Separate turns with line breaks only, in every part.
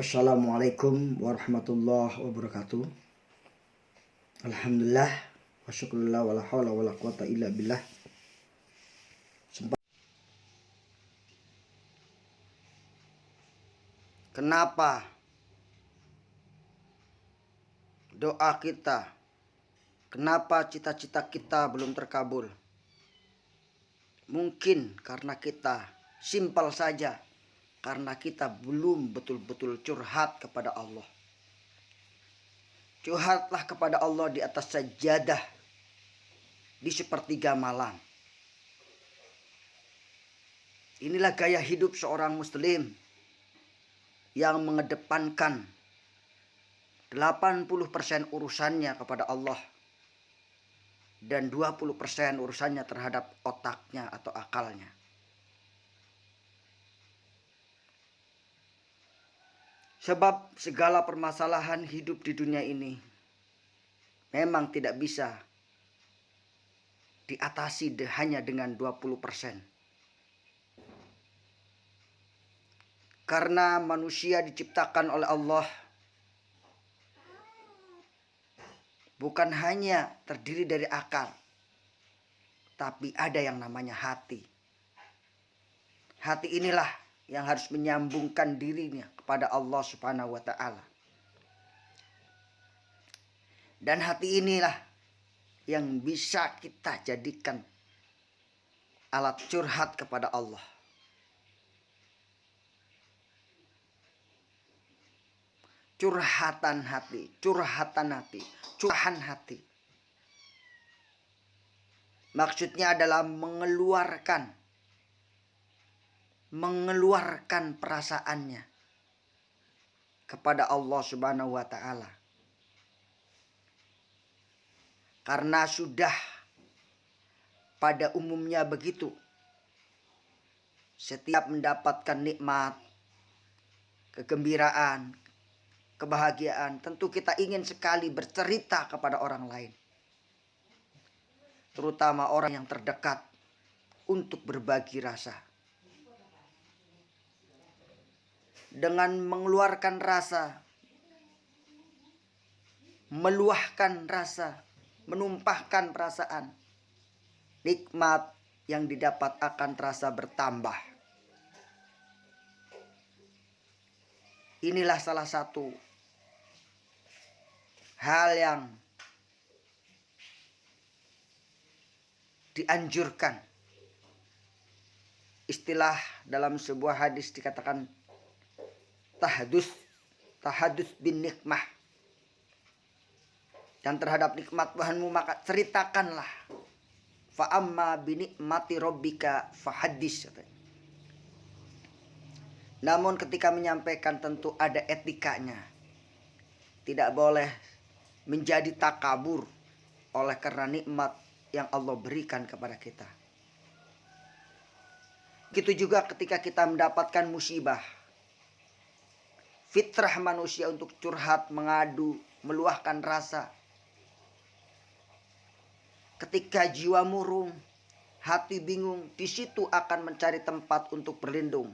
Assalamualaikum warahmatullahi wabarakatuh. Alhamdulillah wa syukurillah wa la hawla wa la quwata illa billah. Kenapa doa kita, kenapa cita-cita kita belum terkabul? Mungkin karena kita simpel saja, karena kita belum betul-betul curhat kepada Allah. Curhatlah kepada Allah di atas sajadah di sepertiga malam. Inilah gaya hidup seorang muslim yang mengedepankan 80% urusannya kepada Allah dan 20% urusannya terhadap otaknya atau akalnya. Sebab segala permasalahan hidup di dunia ini memang tidak bisa diatasi hanya dengan 20%. Karena manusia diciptakan oleh Allah bukan hanya terdiri dari akal, tapi ada yang namanya hati. Hati inilah yang harus menyambungkan dirinya kepada Allah Subhanahu wa ta'ala. Dan hati inilah yang bisa kita jadikan alat curhat kepada Allah. Curhatan hati, curahan hati. Maksudnya adalah mengeluarkan perasaannya kepada Allah Subhanahu wa ta'ala. Karena sudah pada umumnya begitu. Setiap mendapatkan nikmat, kegembiraan, kebahagiaan, tentu kita ingin sekali bercerita kepada orang lain. Terutama orang yang terdekat untuk berbagi rasa. Dengan mengeluarkan rasa, meluahkan rasa, menumpahkan perasaan, nikmat yang didapat akan terasa bertambah. Inilah salah satu hal yang dianjurkan. Istilah dalam sebuah hadis dikatakan tahadus bin nikmah. Dan terhadap nikmat Tuhanmu maka ceritakanlah. Fa amma bi nikmati rabbika fahaddis. Namun ketika menyampaikan tentu ada etikanya. Tidak boleh menjadi takabur oleh karena nikmat yang Allah berikan kepada kita. Begitu juga ketika kita mendapatkan musibah. Fitrah manusia untuk curhat, mengadu, meluahkan rasa. Ketika jiwa murung, hati bingung, di situ akan mencari tempat untuk berlindung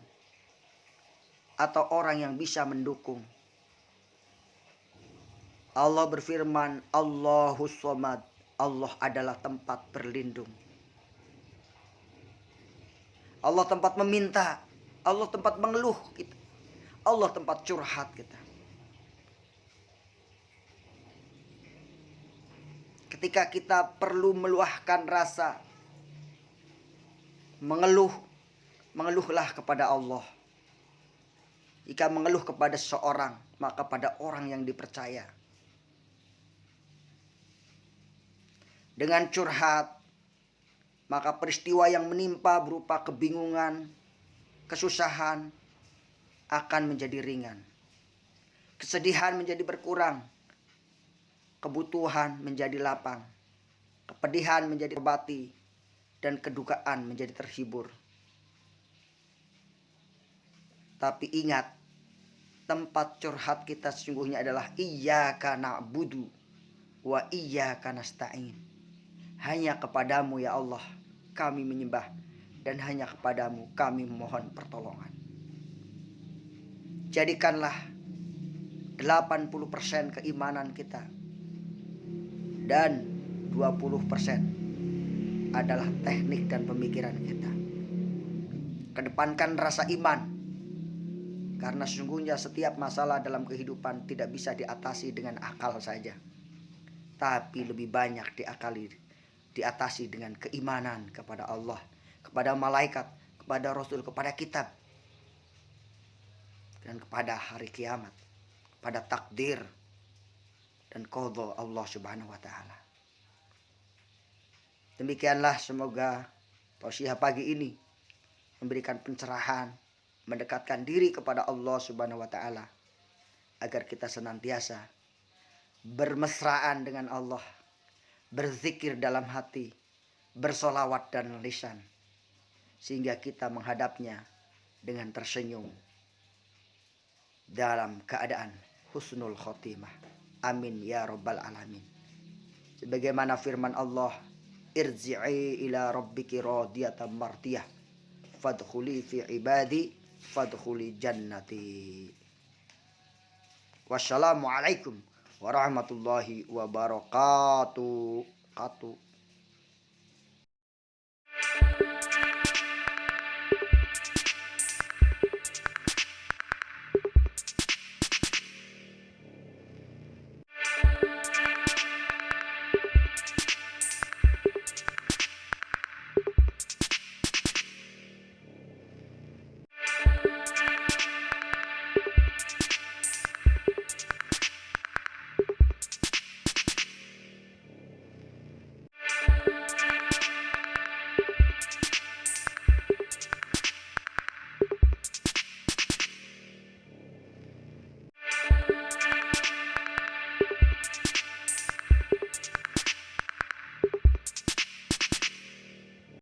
atau orang yang bisa mendukung. Allah berfirman, Allahus Somad, Allah adalah tempat berlindung. Allah tempat meminta, Allah tempat mengeluh kita. Allah tempat curhat kita. Ketika kita perlu meluahkan rasa, mengeluhlah kepada Allah. Jika mengeluh kepada seorang, maka pada orang yang dipercaya. Dengan curhat, maka peristiwa yang menimpa berupa kebingungan, kesusahan akan menjadi ringan. Kesedihan menjadi berkurang. Kebutuhan menjadi lapang. Kepedihan menjadi terobati. Dan kedukaan menjadi terhibur. Tapi ingat, tempat curhat kita sesungguhnya adalah iyyaka na'budu wa iyyaka nasta'in. Hanya kepadamu ya Allah kami menyembah, dan hanya kepadamu kami memohon pertolongan. Jadikanlah 80% keimanan kita, dan 20% adalah teknik dan pemikiran kita. Kedepankan rasa iman, karena sesungguhnya setiap masalah dalam kehidupan tidak bisa diatasi dengan akal saja, tapi lebih banyak diatasi dengan keimanan kepada Allah, kepada malaikat, kepada Rasul, kepada kitab, dan kepada hari kiamat, pada takdir dan qadha Allah Subhanahu wa taala. Demikianlah, semoga tausiah pagi ini memberikan pencerahan, mendekatkan diri kepada Allah Subhanahu wa taala, agar kita senantiasa bermesraan dengan Allah, berzikir dalam hati, bersolawat dan lisan, sehingga kita menghadapnya dengan tersenyum dalam keadaan husnul khotimah. Amin ya rabbal alamin. Sebagaimana firman Allah, irji'i ila rabbiki radiyatan mardiyah fadkhuli fi ibadi fadkhuli jannati. Wassalamualaikum warahmatullahi wabarakatuh.